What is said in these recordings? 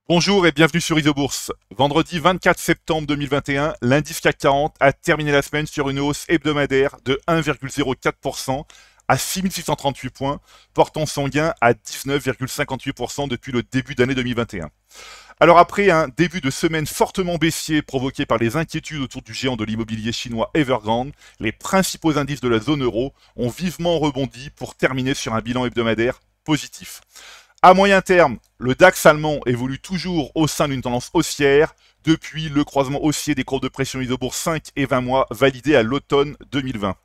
Bonjour et bienvenue sur Isobourse. Vendredi 24 septembre 2021, l'indice CAC 40 a terminé la semaine sur une hausse hebdomadaire de 1,04% à 6638 points, portant son gain à 19,58% depuis le début d'année 2021. Alors après un début de semaine fortement baissier provoqué par les inquiétudes autour du géant de l'immobilier chinois Evergrande, les principaux indices de la zone euro ont vivement rebondi pour terminer sur un bilan hebdomadaire positif. À moyen terme, le DAX allemand évolue toujours au sein d'une tendance haussière depuis le croisement haussier des courbes de pression Isobourse 5 et 20 mois validé à l'automne 2020.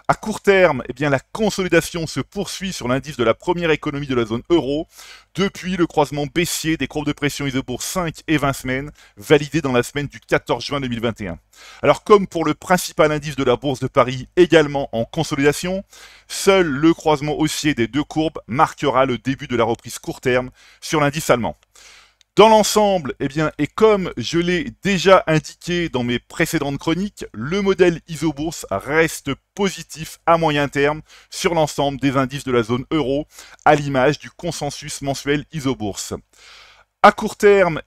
À court terme, la consolidation se poursuit sur l'indice de la première économie de la zone euro depuis le croisement baissier des courbes de pression Isobourse 5 et 20 semaines validé dans la semaine du 14 juin 2021. Alors comme pour le principal indice de la bourse de Paris également en consolidation, seul le croisement haussier des deux courbes marquera le début de la reprise court terme sur l'indice allemand. Dans l'ensemble, et comme je l'ai déjà indiqué dans mes précédentes chroniques, le modèle Isobourse reste positif à moyen terme sur l'ensemble des indices de la zone euro, à l'image du consensus mensuel Isobourse. À court terme,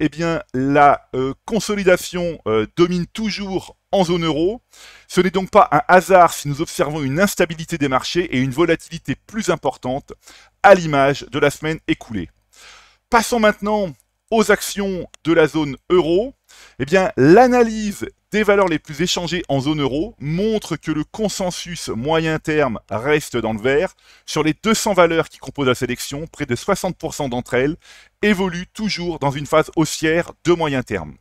la consolidation domine toujours en zone euro. Ce n'est donc pas un hasard si nous observons une instabilité des marchés et une volatilité plus importante, à l'image de la semaine écoulée. Passons maintenant aux actions de la zone euro. L'analyse des valeurs les plus échangées en zone euro montre que le consensus moyen terme reste dans le vert. Sur les 200 valeurs qui composent la sélection, près de 60% d'entre elles évoluent toujours dans une phase haussière de moyen terme.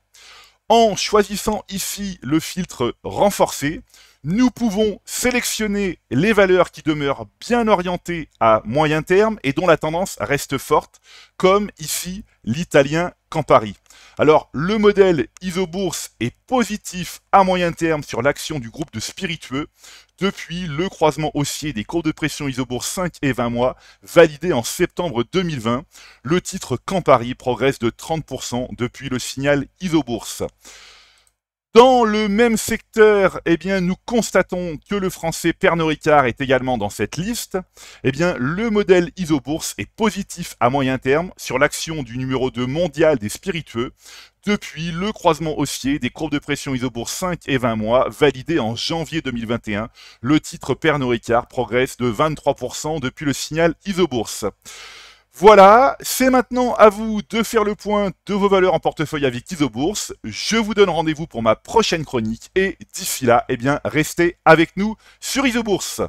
En choisissant ici le filtre renforcé, nous pouvons sélectionner les valeurs qui demeurent bien orientées à moyen terme et dont la tendance reste forte, comme ici l'italien Campari. Alors, le modèle Isobourse est positif à moyen terme sur l'action du groupe de spiritueux depuis le croisement haussier des courbes de pression Isobourse 5 et 20 mois validé en septembre 2020. Le titre Campari progresse de 30% depuis le signal Isobourse. Dans le même secteur, nous constatons que le français Pernod Ricard est également dans cette liste. Le modèle Isobourse est positif à moyen terme sur l'action du numéro 2 mondial des spiritueux depuis le croisement haussier des courbes de pression Isobourse 5 et 20 mois validé en janvier 2021. Le titre Pernod Ricard progresse de 23% depuis le signal Isobourse. Voilà, c'est maintenant à vous de faire le point de vos valeurs en portefeuille avec Isobourse. Je vous donne rendez-vous pour ma prochaine chronique et d'ici là, restez avec nous sur Isobourse.